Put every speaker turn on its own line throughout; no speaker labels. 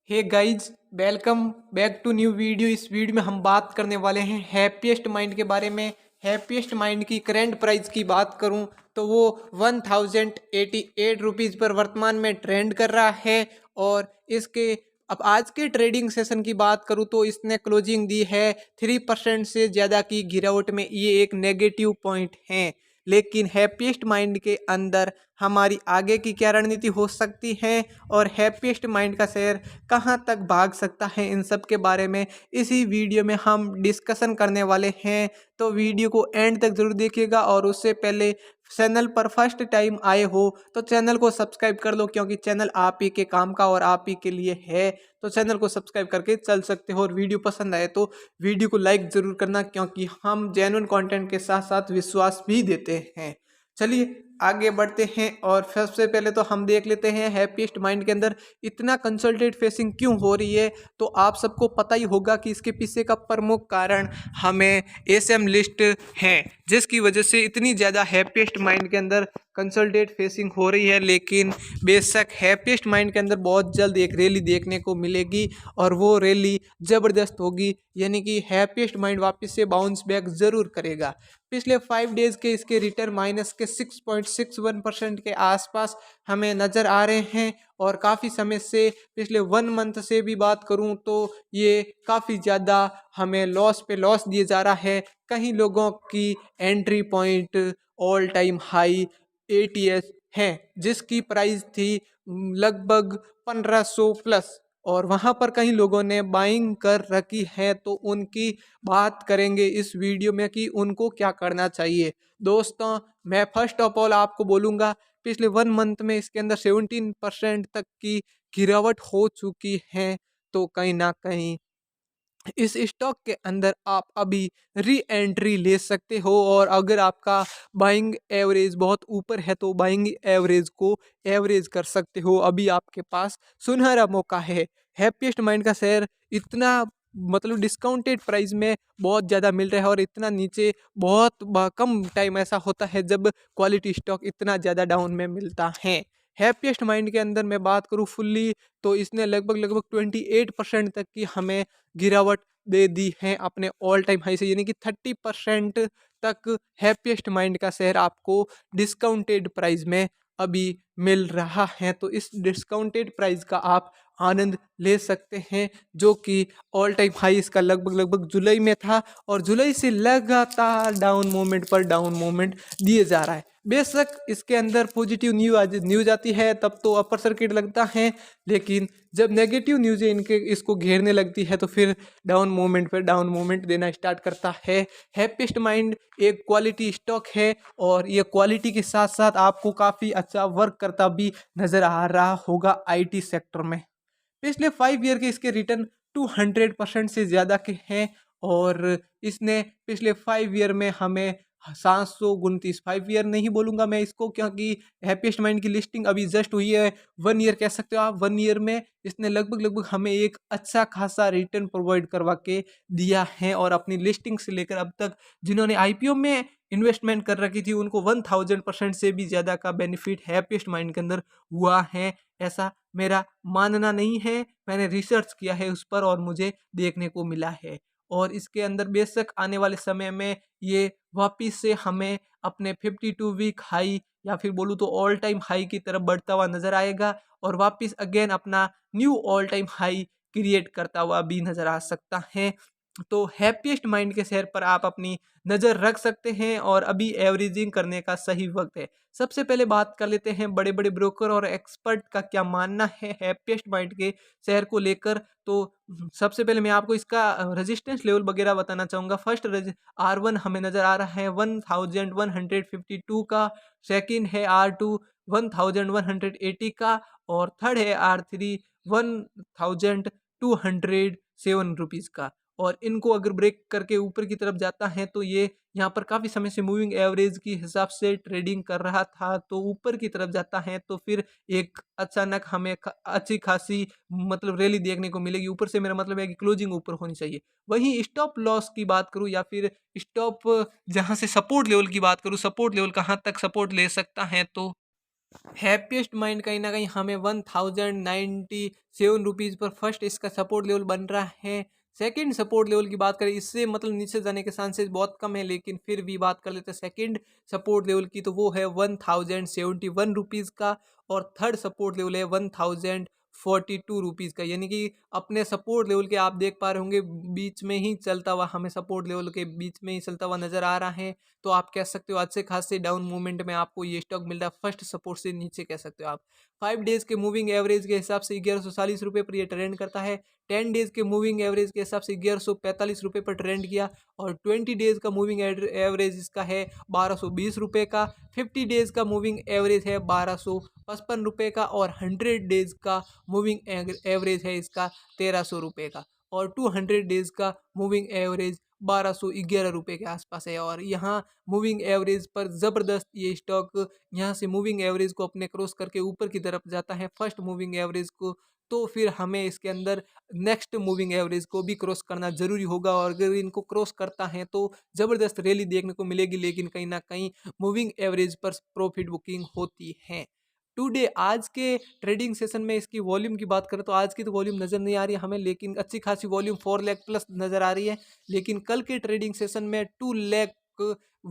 Hey guys, welcome back to new video. इस video में हम बात करने वाले हैं हैप्पीएस्ट माइंड के बारे में। हैप्पीएस्ट माइंड की करंट प्राइस की बात करूं तो वो 1088 पर वर्तमान में ट्रेंड कर रहा है। और इसके अब आज के ट्रेडिंग सेशन की बात करूं तो इसने क्लोजिंग दी है 3% से ज़्यादा की गिरावट में। ये एक नेगेटिव पॉइंट है, लेकिन हैप्पीएस्ट माइंड के अंदर हमारी आगे की क्या रणनीति हो सकती है और हैप्पीएस्ट माइंड का शेयर कहां तक भाग सकता है, इन सब के बारे में इसी वीडियो में हम डिस्कशन करने वाले हैं। तो वीडियो को एंड तक जरूर देखिएगा और उससे पहले चैनल पर फर्स्ट टाइम आए हो तो चैनल को सब्सक्राइब कर लो, क्योंकि चैनल आप ही के काम का और आप ही के लिए है। तो चैनल को सब्सक्राइब करके चल सकते हो और वीडियो पसंद आए तो वीडियो को लाइक जरूर करना, क्योंकि हम जेन्युइन कंटेंट के साथ साथ विश्वास भी देते हैं। चलिए आगे बढ़ते हैं और सबसे पहले तो हम देख लेते हैं हैप्पीएस्ट माइंड के अंदर इतना कंसोलिडेट फेसिंग क्यों हो रही है। तो आप सबको पता ही होगा कि इसके पीछे का प्रमुख कारण हमें एसएम लिस्ट है, जिसकी वजह से इतनी ज़्यादा हैप्पीएस्ट माइंड के अंदर कंसोलिडेट फेसिंग हो रही है। लेकिन बेशक हैप्पीएस्ट माइंड के अंदर बहुत जल्द एक रैली देखने को मिलेगी और वो रैली ज़बरदस्त होगी, यानी कि हैप्पीएस्ट माइंड वापस से बाउंस बैक ज़रूर करेगा। पिछले 5 डेज के इसके रिटर्न माइनस के 6.61% के आसपास हमें नज़र आ रहे हैं। और काफ़ी समय से पिछले 1 मंथ से भी बात करूं तो ये काफ़ी ज़्यादा हमें लॉस पे लॉस दिए जा रहा है। कहीं लोगों की entry point all time high ATS है, जिसकी प्राइस थी लगभग 1500 प्लस, और वहां पर कई लोगों ने बाइंग कर रखी है। तो उनकी बात करेंगे इस वीडियो में कि उनको क्या करना चाहिए। दोस्तों, मैं फर्स्ट ऑफ ऑल आपको बोलूँगा, पिछले 1 मंथ में इसके अंदर 17% तक की गिरावट हो चुकी है। तो कहीं ना कहीं इस स्टॉक के अंदर आप अभी री एंट्री ले सकते हो। और अगर आपका बाइंग एवरेज बहुत ऊपर है तो बाइंग एवरेज को एवरेज कर सकते हो। अभी आपके पास सुनहरा मौका है। हैप्पीएस्ट माइंड का शेयर इतना मतलब डिस्काउंटेड प्राइस में बहुत ज़्यादा मिल रहा है, और इतना नीचे बहुत कम टाइम ऐसा होता है जब क्वालिटी स्टॉक इतना ज़्यादा डाउन में मिलता है। हैप्पीएस्ट माइंड के अंदर मैं बात करूँ फुल्ली तो इसने लगभग लगभग 28% तक की हमें गिरावट दे दी है अपने ऑल टाइम हाई से, यानी कि 30% तक हैप्पीएस्ट माइंड का शेयर आपको डिस्काउंटेड प्राइस में अभी मिल रहा है। तो इस डिस्काउंटेड प्राइस का आप आनंद ले सकते हैं, जो कि ऑल टाइम हाई इसका लगभग लगभग जुलाई में था, और जुलाई से लगातार डाउन मूवमेंट पर डाउन मूवमेंट दिए जा रहा है। बेशक इसके अंदर पॉजिटिव न्यूज़ आती है तब तो अपर सर्किट लगता है, लेकिन जब नेगेटिव न्यूज़ इनके इसको घेरने लगती है तो फिर डाउन मूवमेंट पर डाउन मूवमेंट देना स्टार्ट करता है। हैप्पीएस्ट माइंड एक क्वालिटी स्टॉक है, और ये क्वालिटी के साथ साथ आपको काफ़ी अच्छा वर्क करता भी नज़र आ रहा होगा आईटी सेक्टर में। पिछले 5 ईयर के इसके रिटर्न 200% से ज़्यादा के हैं। और इसने पिछले 5 ईयर में हमें 729 5 ईयर नहीं बोलूँगा मैं इसको, क्योंकि हैप्पीएस्ट माइंड की लिस्टिंग अभी जस्ट हुई है। 1 ईयर कह सकते हो आप। 1 ईयर में इसने लगभग लगभग हमें एक अच्छा खासा रिटर्न प्रोवाइड करवा के दिया है। और अपनी लिस्टिंग से लेकर अब तक जिन्होंने आईपीओ में इन्वेस्टमेंट कर रखी थी उनको 1000% से भी ज़्यादा का बेनिफिट हैप्पीएस्ट माइंड के अंदर हुआ है। ऐसा मेरा मानना नहीं है, मैंने रिसर्च किया है उस पर और मुझे देखने को मिला है। और इसके अंदर बेशक आने वाले समय में ये वापिस से हमें अपने 52 वीक हाई या फिर बोलूँ तो ऑल टाइम हाई की तरफ बढ़ता हुआ नजर आएगा, और वापिस अगेन अपना knew all time high create करता हुआ भी नजर आ सकता है। तो हैप्पीएस्ट माइंड के शेयर पर आप अपनी नज़र रख सकते हैं, और अभी एवरेजिंग करने का सही वक्त है। सबसे पहले बात कर लेते हैं बड़े बड़े ब्रोकर और एक्सपर्ट का क्या मानना है हैप्पीएस्ट माइंड के शेयर को लेकर। तो सबसे पहले मैं आपको इसका रेजिस्टेंस लेवल वगैरह बताना चाहूँगा। फर्स्ट R1 हमें नज़र आ रहा है 1152 का, सेकंड है R2 1180 का, और थर्ड है R3 1207 रुपीज़ का। और इनको अगर ब्रेक करके ऊपर की तरफ जाता है तो ये यहाँ पर काफ़ी समय से मूविंग एवरेज की हिसाब से ट्रेडिंग कर रहा था, तो ऊपर की तरफ जाता है तो फिर एक अचानक हमें अच्छी खासी मतलब रैली देखने को मिलेगी। ऊपर से मेरा मतलब है कि क्लोजिंग ऊपर होनी चाहिए। वहीं स्टॉप लॉस की बात करूँ या फिर स्टॉप जहाँ से सपोर्ट लेवल की बात करूँ, सपोर्ट लेवल कहाँ तक सपोर्ट ले सकता है, तो हैप्पीएस्ट माइंड कहीं न कहीं हमें 1097 रुपीज़ पर फर्स्ट इसका सपोर्ट लेवल बन रहा है। सेकंड सपोर्ट लेवल की बात करें, इससे मतलब नीचे जाने के चांसेस बहुत कम है, लेकिन फिर भी बात कर लेते हैं सेकंड सपोर्ट लेवल की, तो वो है 1071 रुपीज़ का। और थर्ड सपोर्ट लेवल है 1042 रुपीज़ का। यानी कि अपने सपोर्ट लेवल के आप देख पा रहे होंगे बीच में ही चलता हुआ, हमें सपोर्ट लेवल के बीच में ही चलता हुआ नज़र आ रहा है। तो आप कह सकते हो अच्छे खासे डाउन मूवमेंट में आपको ये स्टॉक मिल रहा है, फर्स्ट सपोर्ट से नीचे कह सकते हो आप। 5 डेज के मूविंग एवरेज के हिसाब से 1140 रुपये पर ये ट्रेंड करता है। 10 डेज के मूविंग एवरेज के हिसाब से 1145 रुपये पर ट्रेंड किया। और 20 डेज का मूविंग एवरेज इसका है 1220 रुपये का। 50 डेज का मूविंग एवरेज है 1255 रुपये का। और 100 डेज का मूविंग एवरेज है इसका 1300 रुपये का। और 200 डेज का मूविंग एवरेज 1211 रुपये के आसपास है। और यहाँ मूविंग एवरेज पर ज़बरदस्त ये स्टॉक यहाँ से मूविंग एवरेज को अपने क्रॉस करके ऊपर की तरफ जाता है, फर्स्ट मूविंग एवरेज को। तो फिर हमें इसके अंदर नेक्स्ट मूविंग एवरेज को भी क्रॉस करना ज़रूरी होगा, और अगर इनको क्रॉस करता है तो ज़बरदस्त रैली देखने को मिलेगी, लेकिन कहीं ना कहीं मूविंग एवरेज पर प्रॉफिट बुकिंग होती है। टुडे आज के ट्रेडिंग सेशन में इसकी वॉल्यूम की बात करें तो आज की तो वॉल्यूम नज़र नहीं आ रही है हमें, लेकिन अच्छी खासी वॉल्यूम 4 लाख प्लस नज़र आ रही है। लेकिन कल के ट्रेडिंग सेशन में 2 लाख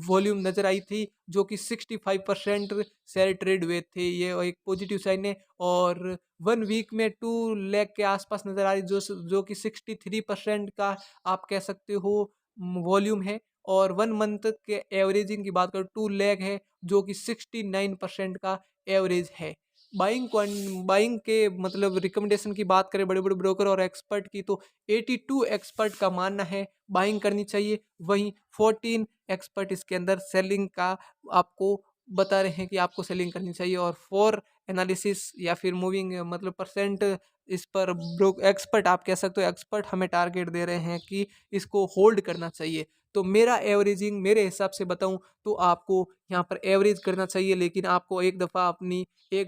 वॉल्यूम नज़र आई थी, जो कि 65% शेयर ट्रेड हुए थे, ये एक पॉजिटिव साइन है। और 1 वीक में 2 लाख के आसपास नज़र आ रही, जो कि 63% का आप कह सकते हो वॉल्यूम है। और 1 मंथ के एवरेजिंग की बात करें 2 लाख है, जो कि 69% का एवरेज है। बाइंग के मतलब रिकमेंडेशन की बात करें बड़े बड़े ब्रोकर और एक्सपर्ट की, तो 82 एक्सपर्ट का मानना है बाइंग करनी चाहिए। वहीं 14 एक्सपर्ट इसके अंदर सेलिंग का आपको बता रहे हैं कि आपको सेलिंग करनी चाहिए। और 4 एनालिसिस या फिर मूविंग मतलब परसेंट इस पर ब्रो एक्सपर्ट आप कह सकते हो, एक्सपर्ट हमें टारगेट दे रहे हैं कि इसको होल्ड करना चाहिए। तो मेरा एवरेजिंग मेरे हिसाब से बताऊं तो आपको यहाँ पर एवरेज करना चाहिए, लेकिन आपको एक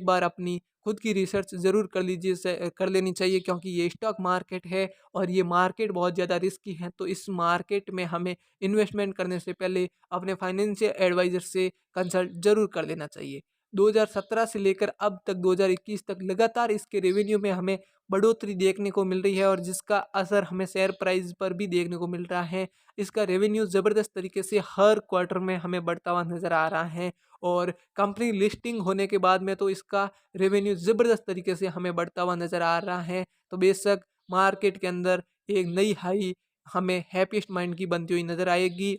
बार अपनी खुद की रिसर्च ज़रूर कर लीजिए कर लेनी चाहिए, क्योंकि ये स्टॉक मार्केट है और ये मार्केट बहुत ज़्यादा रिस्की है। तो इस मार्केट में हमें इन्वेस्टमेंट करने से पहले अपने फाइनेंशियल एडवाइज़र से कंसल्ट ज़रूर कर लेना चाहिए। 2017 से लेकर अब तक 2021 तक लगातार इसके रेवेन्यू में हमें बढ़ोतरी देखने को मिल रही है, और जिसका असर हमें शेयर प्राइस पर भी देखने को मिल रहा है। इसका रेवेन्यू ज़बरदस्त तरीके से हर क्वार्टर में हमें बढ़ता हुआ नज़र आ रहा है। और कंपनी लिस्टिंग होने के बाद में तो इसका रेवेन्यू ज़बरदस्त तरीके से हमें बढ़ता हुआ नज़र आ रहा है। तो बेशक मार्केट के अंदर एक नई हाई हमें हैप्पीएस्ट माइंड की बनती हुई नज़र आएगी।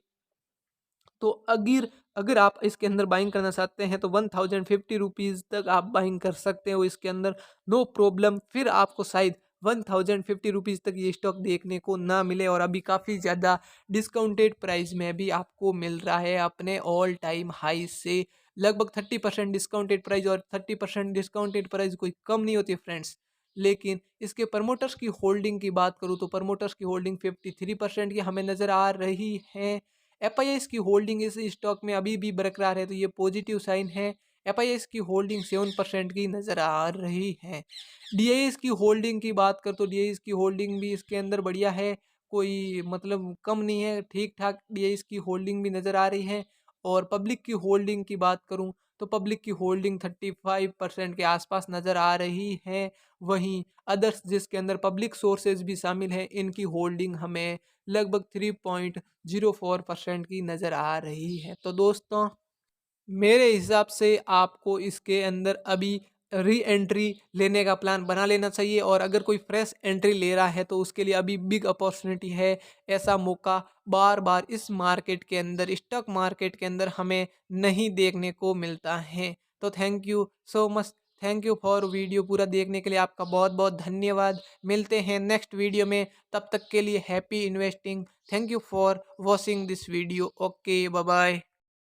तो अगर अगर आप इसके अंदर बाइंग करना चाहते हैं तो 1050 रुपीज़ तक आप बाइंग कर सकते हो इसके अंदर, नो प्रॉब्लम। फिर आपको शायद 1050 रुपीज़ तक ये स्टॉक देखने को ना मिले, और अभी काफ़ी ज़्यादा डिस्काउंटेड प्राइस में भी आपको मिल रहा है अपने ऑल टाइम हाई से। लगभग 30% डिस्काउंटेड प्राइस, और 30% डिस्काउंटेड प्राइस कोई कम नहीं होती फ्रेंड्स। लेकिन इसके प्रमोटर्स की होल्डिंग की बात करूँ तो प्रमोटर्स की होल्डिंग 53% की हमें नज़र आ रही है। एफआईआईएस की होल्डिंग इस स्टॉक में अभी भी बरकरार है, तो ये पॉजिटिव साइन है। एफआईआईएस की होल्डिंग 7% की नज़र आ रही है। डीआईएस की होल्डिंग की बात कर तो डीआईएस की होल्डिंग भी इसके अंदर बढ़िया है, कोई मतलब कम नहीं है, ठीक ठाक डीआईएस की होल्डिंग भी नज़र आ रही है। और पब्लिक की होल्डिंग की बात करूं तो पब्लिक की होल्डिंग 35% के आसपास नज़र आ रही है। वहीं अदर्स जिसके अंदर पब्लिक सोर्सेज भी शामिल हैं, इनकी होल्डिंग हमें लगभग 3.04% की नज़र आ रही है। तो दोस्तों मेरे हिसाब से आपको इसके अंदर अभी री एंट्री लेने का प्लान बना लेना चाहिए, और अगर कोई फ्रेश एंट्री ले रहा है तो उसके लिए अभी बिग अपॉर्चुनिटी है। ऐसा मौका बार बार इस मार्केट के अंदर, स्टॉक मार्केट के अंदर हमें नहीं देखने को मिलता है। तो thank you so much, thank you for video पूरा देखने के लिए आपका बहुत बहुत धन्यवाद। मिलते हैं नेक्स्ट वीडियो में, तब तक के लिए happy investing. Thank you for watching this video. Okay, bye bye.